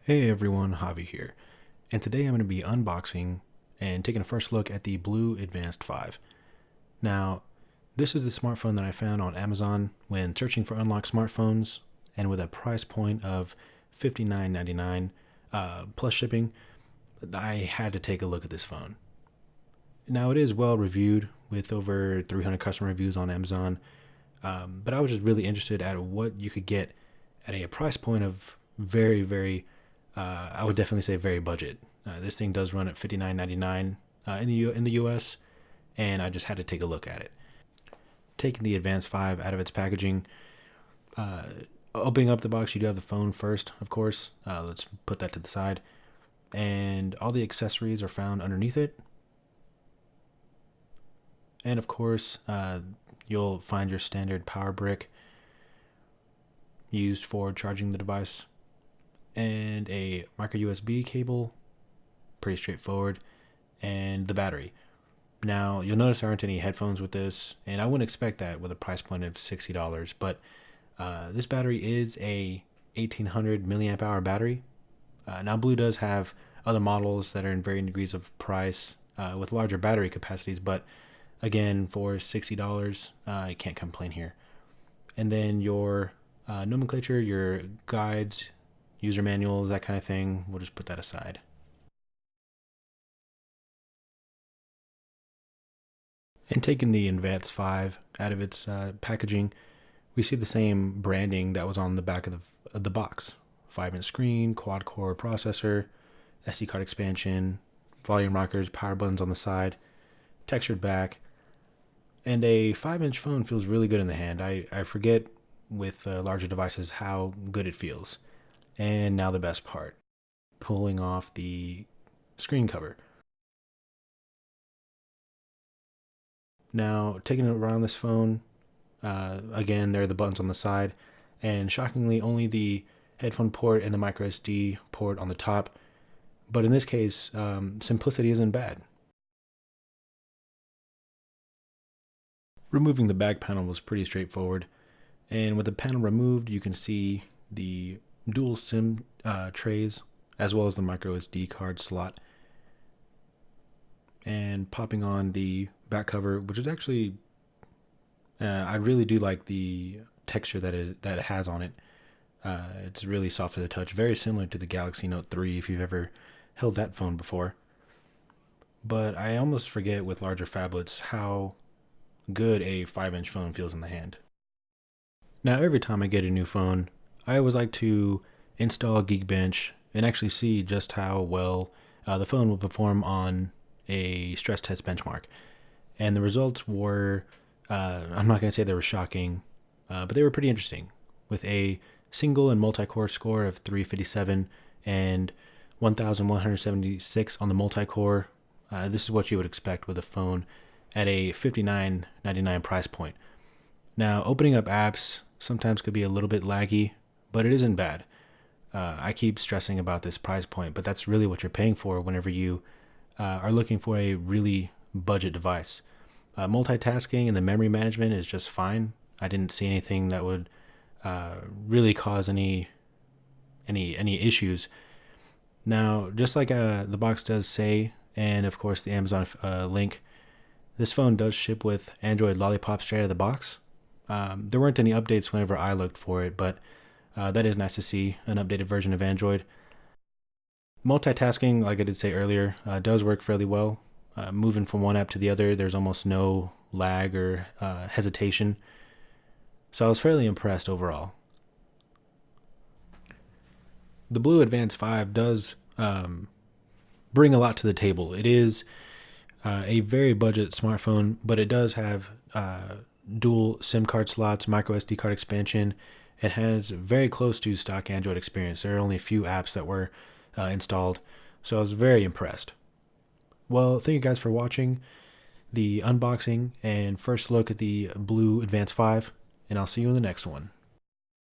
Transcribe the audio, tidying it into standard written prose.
Hey everyone, Javi here, and today I'm going to be unboxing and taking a first look at the BLU Advanced 5. Now, this is the smartphone that I found on Amazon when searching for unlocked smartphones, and with a price point of $59.99 plus shipping, I had to take a look at this phone. Now, it is well reviewed with over 300 customer reviews on Amazon, but I was just really interested at what you could get at a price point of I would definitely say very budget. This thing does run at $59.99 in the US, and I just had to take a look at it. Taking the Advanced 5 out of its packaging, uh, opening up the box, you do have the phone first, of course. Let's put that to the side, and all the accessories are found underneath it. And of course, you'll find your standard power brick used for charging the device, and a micro USB cable, pretty straightforward, and the battery. Now, you'll notice there aren't any headphones with this, and I wouldn't expect that with a price point of $60, but this battery is a 1800 milliamp hour battery. Now, BLU does have other models that are in varying degrees of price with larger battery capacities, but again, for $60, I can't complain here. And then your nomenclature, your guides, user manuals, that kind of thing, we'll just put that aside. And taking the Advanced 5 out of its packaging, we see the same branding that was on the back of the box. 5-inch screen, quad-core processor, SD card expansion, volume rockers, power buttons on the side, textured back, and a 5-inch phone feels really good in the hand. I forget with larger devices how good it feels. And now the best part, pulling off the screen cover. Now, taking it around this phone, again, there are the buttons on the side, and shockingly, only the headphone port and the micro SD port on the top. But in this case, simplicity isn't bad. Removing the back panel was pretty straightforward, and with the panel removed, you can see the dual SIM trays as well as the micro SD card slot. And popping on the back cover, which is actually, I really do like the texture that it has on it. It's really soft to the touch, very similar to the Galaxy Note 3 if you've ever held that phone before. But I almost forget with larger phablets how good a 5-inch phone feels in the hand. Now, every time I get a new phone, I always like to install Geekbench and actually see just how well the phone will perform on a stress test benchmark. And the results were, I'm not going to say they were shocking, but they were pretty interesting. With a single and multi-core score of 357 and 1176 on the multi-core, this is what you would expect with a phone at a $59.99 price point. Now, opening up apps sometimes could be a little bit laggy, but it isn't bad. I keep stressing about this price point, but that's really what you're paying for whenever you are looking for a really budget device. Multitasking and the memory management is just fine. I didn't see anything that would really cause any issues. Now, just like the box does say, and of course the Amazon link, this phone does ship with Android Lollipop straight out of the box. There weren't any updates whenever I looked for it, but that is nice to see, an updated version of Android. Multitasking, like I did say earlier, does work fairly well. Moving from one app to the other, there's almost no lag or hesitation. So I was fairly impressed overall. The BLU Advanced 5 does bring a lot to the table. It is a very budget smartphone, but it does have dual SIM card slots, micro SD card expansion. It has very close to stock Android experience. There are only a few apps that were installed, so I was very impressed. Well, thank you guys for watching the unboxing and first look at the BLU Advanced 5, and I'll see you in the next one.